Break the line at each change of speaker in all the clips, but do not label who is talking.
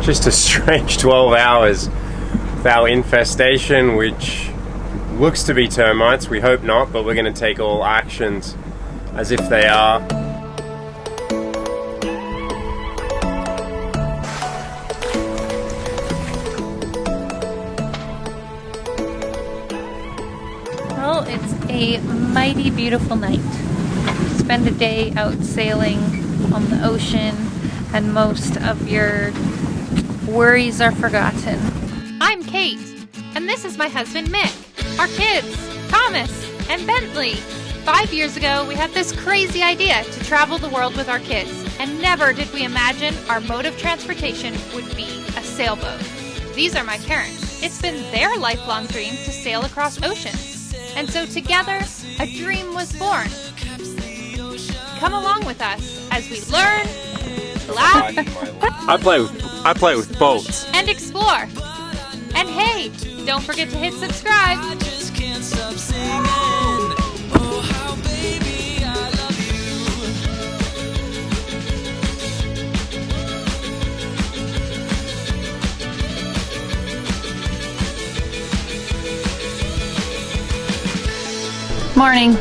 Just a strange 12 hours with our infestation, which looks to be termites. We hope not, but we're going to take all actions as if they are.
Well, it's a mighty beautiful night. Spend a day out sailing on the ocean and most of your worries are forgotten. I'm Kate, and this is my husband Mick. Our kids, Thomas and Bentley. 5 years ago, we had this crazy idea to travel the world with our kids, and never did we imagine our mode of transportation would be a sailboat. These are my parents. It's been their lifelong dream to sail across oceans, and so together, a dream was born. Come along with us as we learn, laugh,
I play with boats
and explore. And hey, don't forget to hit subscribe.
I just can't stop singing. Oh, how baby I love
Morning.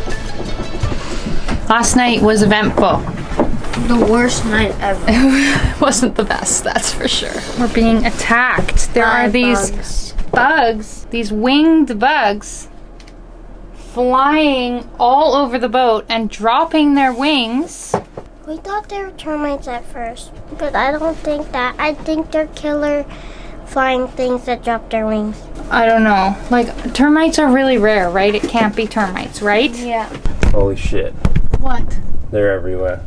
Last night was eventful.
The worst night ever.
It wasn't the best, that's for sure. We're being attacked. There are these bugs, these winged bugs, flying all over the boat and dropping their wings.
We thought they were termites at first, but I don't think that. I think they're killer flying things that drop their wings.
I don't know. Like, termites are really rare, right? It can't be termites, right?
Yeah.
Holy shit.
What?
They're everywhere.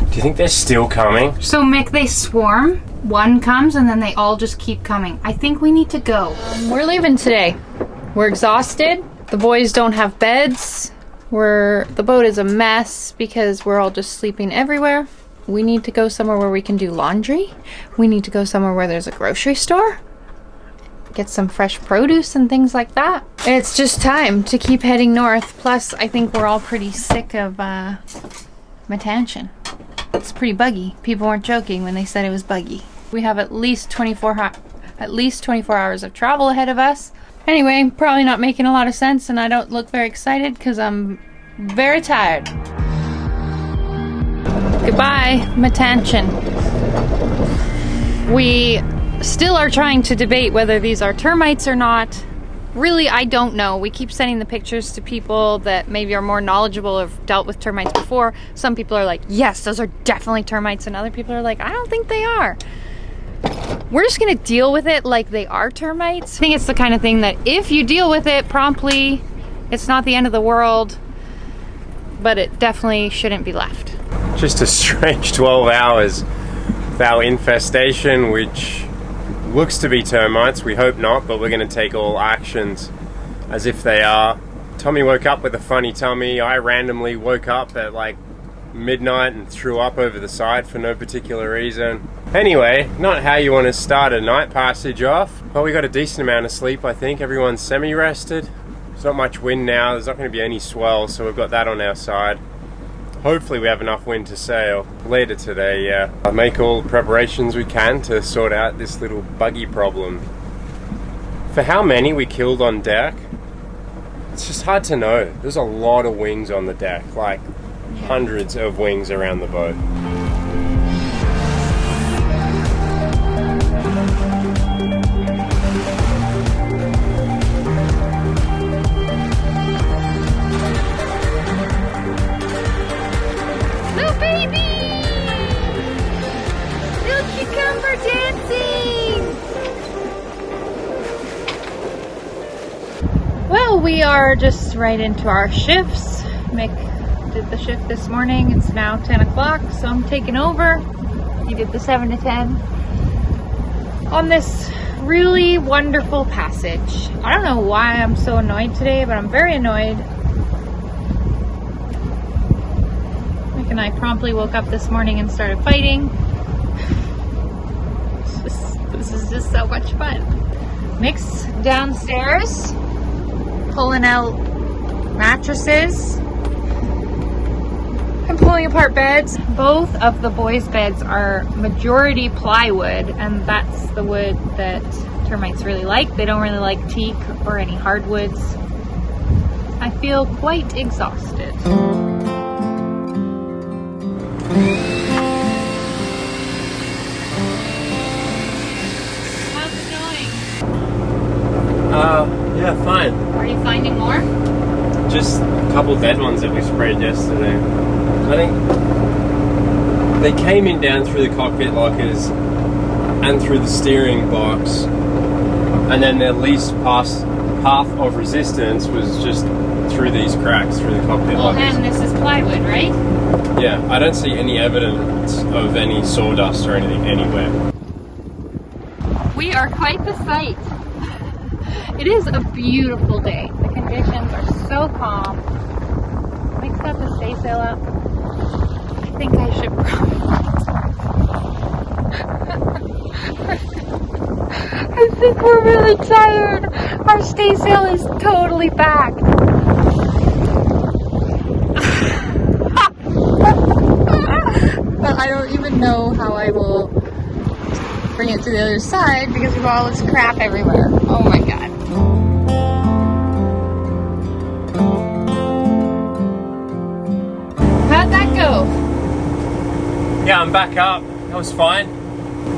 Do you think they're still coming?
So, Mick, they swarm. One comes and then they all just keep coming. I think we need to go. We're leaving today. We're exhausted. The boys don't have beds. The boat is a mess because we're all just sleeping everywhere. We need to go somewhere where we can do laundry. We need to go somewhere where there's a grocery store. Get some fresh produce and things like that. It's just time to keep heading north. Plus, I think we're all pretty sick of Matanchen. It's pretty buggy. People weren't joking when they said it was buggy. We have at least 24 hours of travel ahead of us. Anyway, probably not making a lot of sense, and I don't look very excited because I'm very tired. Goodbye, Matanchen. We still are trying to debate whether these are termites or not. Really, I don't know. We keep sending the pictures to people that maybe are more knowledgeable or have dealt with termites before. Some people are like, yes, those are definitely termites, and other people are like, I don't think they are. We're just gonna deal with it like they are termites. I think it's the kind of thing that if you deal with it promptly, it's not the end of the world, but it definitely shouldn't be left.
Just a strange 12 hours with our infestation, which looks to be termites. We hope not, but we're going to take all actions as if they are. Tommy woke up with a funny tummy. I randomly woke up at like midnight and threw up over the side for no particular reason. Anyway, not how you want to start a night passage off. Well, we got a decent amount of sleep, I think. Everyone's semi-rested. There's not much wind now. There's not going to be any swell, so we've got that on our side. Hopefully we have enough wind to sail later today, yeah. I'll make all the preparations we can to sort out this little buggy problem. For how many we killed on deck, it's just hard to know. There's a lot of wings on the deck, like hundreds of wings around the boat.
Well, we are just right into our shifts. Mick did the shift this morning. It's now 10 o'clock, so I'm taking over. He did the 7 to 10 on this really wonderful passage. I don't know why I'm so annoyed today, but I'm very annoyed. Mick and I promptly woke up this morning and started fighting. This is just so much fun. Mick's downstairs pulling out mattresses. I'm pulling apart beds. Both of the boys' beds are majority plywood, and that's the wood that termites really like. They don't really like teak or any hardwoods. I feel quite exhausted. How's it going?
Yeah, fine.
Are you finding more?
Just a couple dead ones that we sprayed yesterday. I think they came in down through the cockpit lockers and through the steering box, and then their least path of resistance was just through these cracks through the cockpit
Well,
lockers.
and this is plywood, right?
Yeah, I don't see any evidence of any sawdust or anything anywhere.
We are quite the sight. It is a beautiful day. The conditions are so calm. Mick's got the staysail up. I think I should I think we're really tired. Our staysail is totally back. But I don't even know how I will bring it to the other side because we've got all this crap everywhere. Oh my god. How'd that go?
Yeah, I'm back up. That was fine.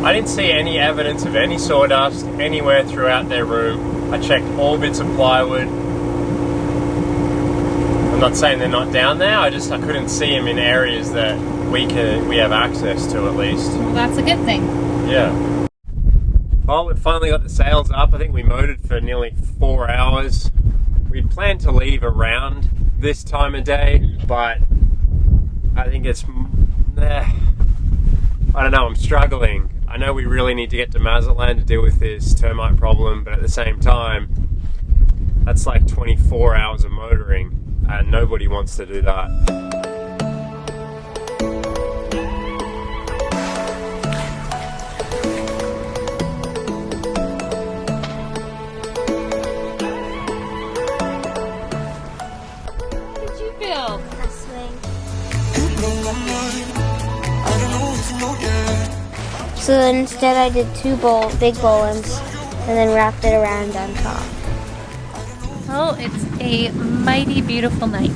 I didn't see any evidence of any sawdust anywhere throughout their room. I checked all bits of plywood. I'm not saying they're not down there, I couldn't see them in areas that we have access to at least.
Well, that's a good thing.
Yeah. Well, we finally got the sails up. I think we motored for nearly 4 hours. We'd planned to leave around this time of day, but I think it's... I don't know, I'm struggling. I know we really need to get to Mazatlan to deal with this termite problem, but at the same time, that's like 24 hours of motoring, and nobody wants to do that.
How did you feel?
A swing. So instead I did two big bowlings and then wrapped it around on top.
Well, it's a mighty beautiful night.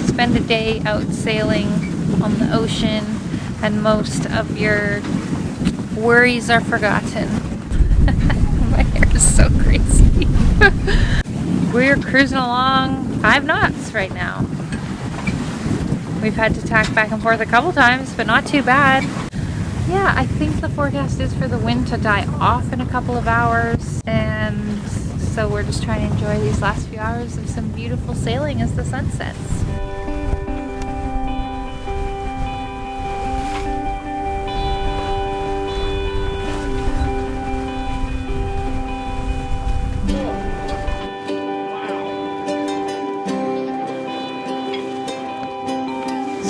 Spend a day out sailing on the ocean and most of your worries are forgotten. My hair is so crazy. We're cruising along 5 knots right now. We've had to tack back and forth a couple times, but not too bad. Yeah, I think the forecast is for the wind to die off in a couple of hours, and so we're just trying to enjoy these last few hours of some beautiful sailing as the sun sets.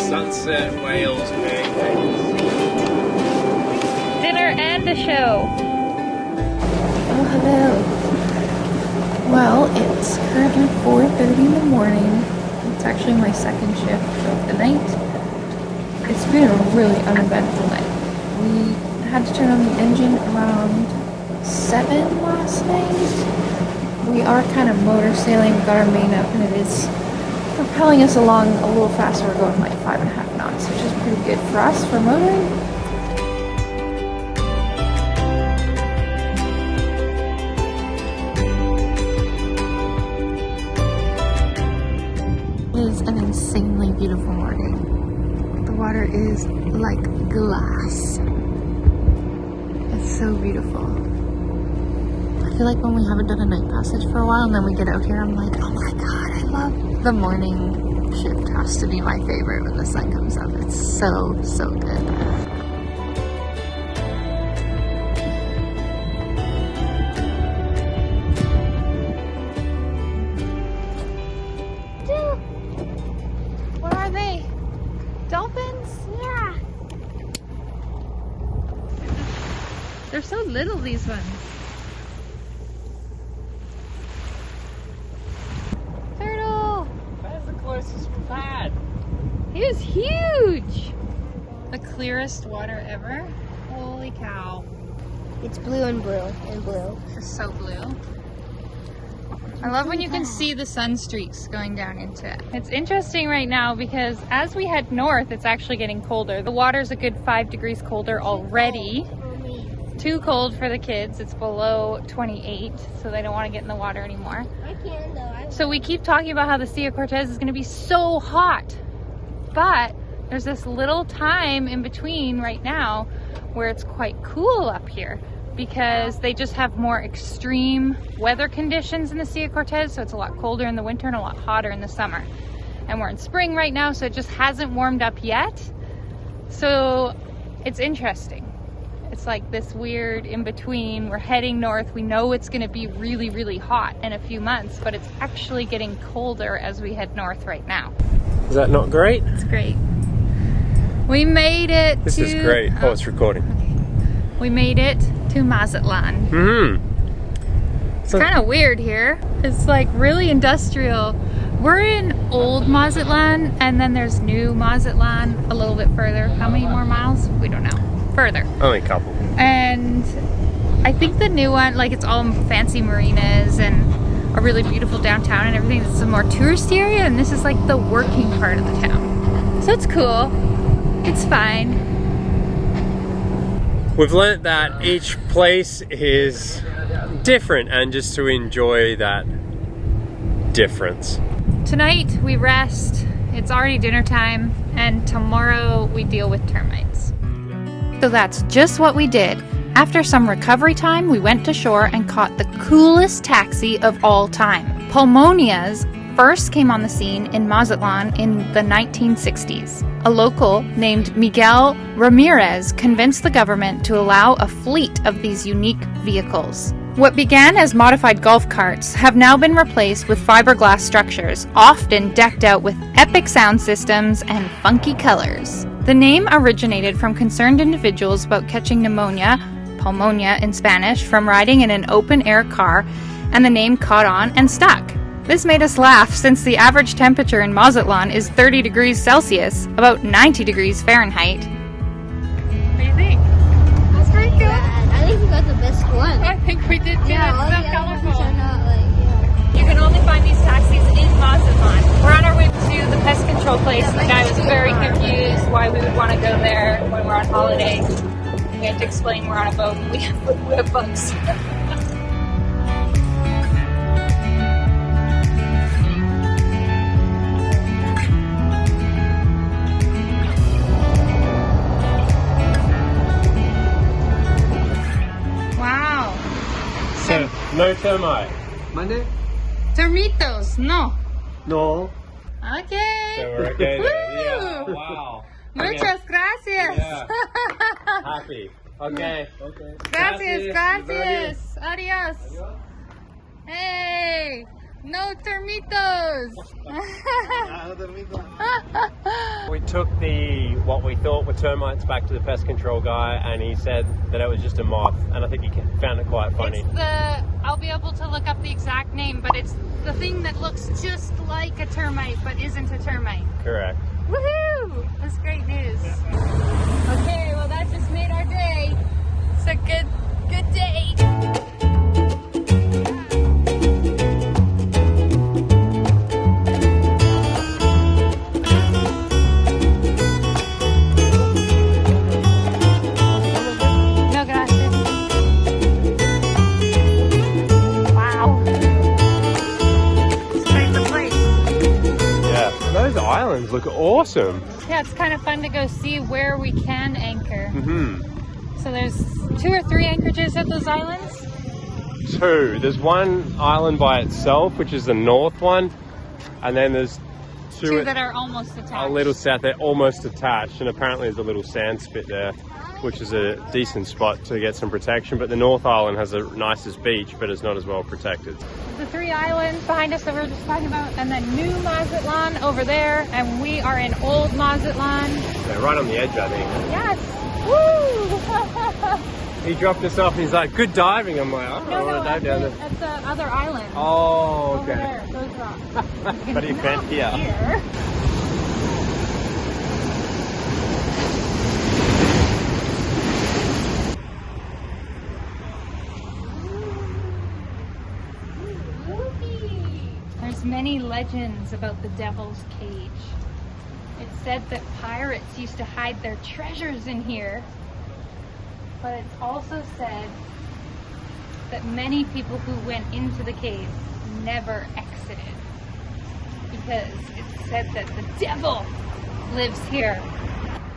Sunset whales pancakes.
Dinner and a show. Oh, hello. Well, it's currently 4:30 in the morning. It's actually my second shift of the night. It's been a really uneventful night. We had to turn on the engine around 7 last night. We are kind of motor sailing. We've got our main up and it is propelling us along a little faster. We're going like 5.5 knots, which is pretty good for us for motoring. It is an insanely beautiful morning. The water is like glass. It's so beautiful. I feel like when we haven't done a night passage for a while and then we get out here, I'm like, oh my god, I love the morning shift. Has to be my favorite when the sun comes up. It's so, so good. What are they? Dolphins?
Yeah.
They're so little, these ones. Turtle!
That's the closest we've had.
He was is huge. The clearest water ever. Holy cow.
It's blue and blue and blue.
It's so blue. I love when you can see the sun streaks going down into it. It's interesting right now because as we head north, it's actually getting colder. The water's a good 5 degrees colder already. Too cold for the kids. It's below 28, so they don't want to get in the water anymore.
I can though.
So we keep talking about how the Sea of Cortez is going to be so hot, but there's this little time in between right now where it's quite cool up here because they just have more extreme weather conditions in the Sea of Cortez, so it's a lot colder in the winter and a lot hotter in the summer. And we're in spring right now, so it just hasn't warmed up yet. So it's interesting. It's like this weird in between. We're heading north. We know it's going to be really, really hot in a few months, but it's actually getting colder as we head north right now.
Is that not great?
It's great. We made it
This is great. Oh, it's recording.
Okay. We made it to Mazatlan.
Mm-hmm.
It's kind of weird here. It's like really industrial. We're in old Mazatlan, and then there's new Mazatlan a little bit further. How many more miles? We don't know. Further.
Only a couple.
And I think the new one, like it's all fancy marinas and a really beautiful downtown and everything. It's a more touristy area, and this is like the working part of the town. So it's cool. It's fine.
We've learnt that each place is different and just to enjoy that difference.
Tonight we rest. It's already dinner time, and tomorrow we deal with termites. So that's just what we did. After some recovery time, we went to shore and caught the coolest taxi of all time. Pulmonias first came on the scene in Mazatlan in the 1960s. A local named Miguel Ramirez convinced the government to allow a fleet of these unique vehicles. What began as modified golf carts have now been replaced with fiberglass structures, often decked out with epic sound systems and funky colors. The name originated from concerned individuals about catching pneumonia, pulmonia in Spanish, from riding in an open-air car, and the name caught on and stuck. This made us laugh since the average temperature in Mazatlan is 30 degrees Celsius, about 90 degrees Fahrenheit. What do you think?
That's pretty good. I think we got the best one.
I think we did too.
Yeah, all
It's
the
so
other
colorful.
ones are not like,
You can only find these taxis in Mazatlan. We're on our way to the pest control place. The guy was very confused why we would want to go there when we're on holiday. We had to explain we're on a boat and we have bugs. Wow.
So, no termite.
Monday?
Termitos, no.
No.
Okay.
So we're okay
Woo!
there. Yeah, wow.
Muchas gracias.
Yeah. Happy. Okay.
Okay.
Gracias,
Gracias.
gracias. Adios. Hey, no termitos.
We took what we thought were termites back to the pest control guy, and he said that it was just a moth, and I think he found it quite funny.
It's I'll be able to look up the exact name, but it's the thing that looks just like a termite but isn't a termite.
Correct.
Woohoo! That's great news. Okay, well that just made our day. It's a good day. No, gracias. Wow. It's quite the place.
Yeah. Those islands look awesome.
Yeah, it's kind of fun to go see where we can anchor.
Mm-hmm.
So there's 2 or 3 anchorages at those islands.
2. There's one island by itself, which is the north one, and then there's
2 that are almost attached.
a little south. They're almost attached, and apparently there's a little sand spit there, which is a decent spot to get some protection. But the North Island has the nicest beach, but it's not as well protected.
The 3 islands behind us that we were just talking about, and then New Mazatlan over there, and we are in Old Mazatlan.
They're right on the edge, I think.
Yes! Woo!
He dropped us off and he's like, good diving. I'm like, I don't want to dive down there.
That's the other island.
Oh,
Over
okay.
there, those rocks.
But he bent here.
Here. many legends about the Devil's Cage. It's said that pirates used to hide their treasures in here, but it's also said that many people who went into the cave never exited because it's said that the devil lives here.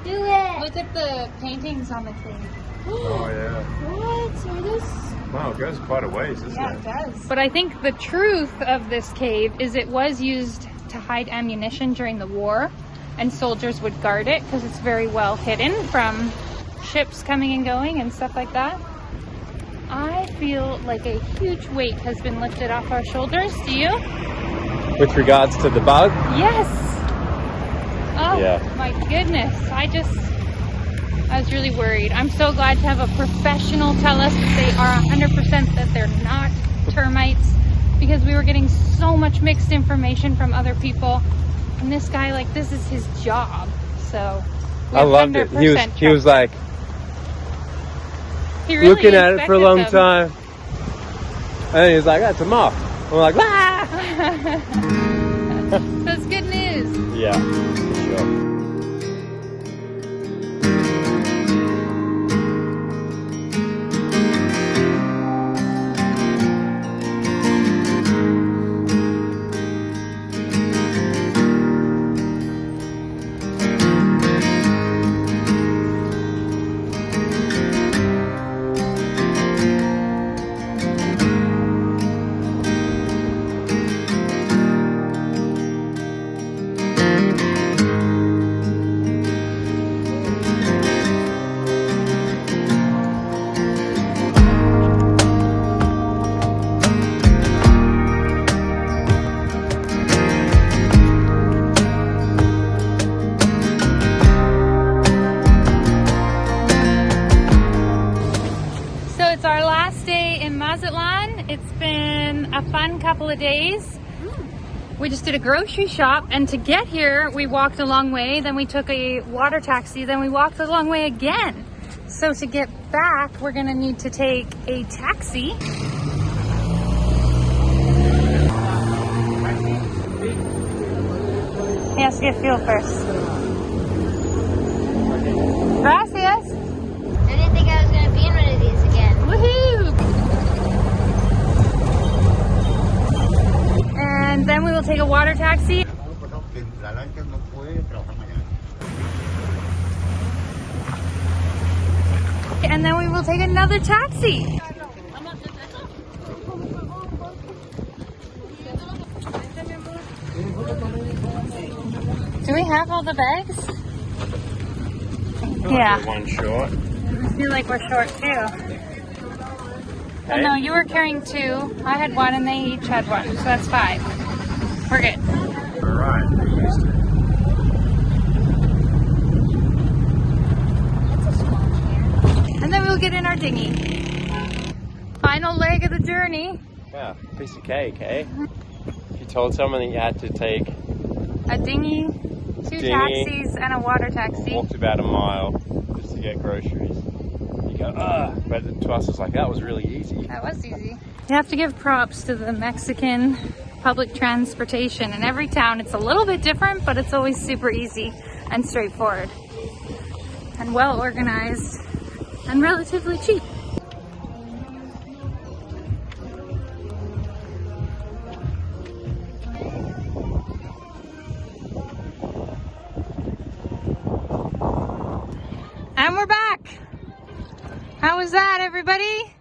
Do it!
Look at the paintings on the cave.
Oh yeah.
What? Are this?
Wow, it goes quite a ways, doesn't
Yeah,
it?
it does. But I think the truth of this cave is it was used to hide ammunition during the war, and soldiers would guard it because it's very well hidden from ships coming and going and stuff like that. I feel like a huge weight has been lifted off our shoulders. Do you?
With regards to the bug?
Yes. Oh
Yeah.
my goodness. I was really worried. I'm so glad to have a professional tell us that they are 100% that they're not termites, because we were getting so much mixed information from other people. And this guy, like, this is his job. So we
I loved it. He was like
really
looking at it for a long
inspected them.
time. And then he was like, that's a moth. I'm like, ah!
That's good news.
Yeah, for sure.
It's our last day in Mazatlan. It's been a fun couple of days. We just did a grocery shop, and to get here we walked a long way, then we took a water taxi, then we walked a long way again. So to get back we're gonna need to take a taxi. He has to get fuel first. Gracias.
I didn't think I was going to be in one of these again.
Woohoo! And then we will take a water taxi. And then we will take another taxi. Do we have all the bags? Yeah.
One short.
I feel like we're short too. Oh no, you were carrying two. I had one and they each had one, so that's 5. We're good.
Alright.
And then we'll get in our dinghy. Final leg of the journey.
Yeah, piece of cake, eh? If you told someone that you had to take
A dinghy, 2 taxis, and a water taxi.
walked about a mile just to get groceries, you go, ah! But to us it's like, that was really easy.
That was easy. You have to give props to the Mexican public transportation. In every town it's a little bit different, but it's always super easy and straightforward. And well organized and relatively cheap. And we're back. How was that, everybody?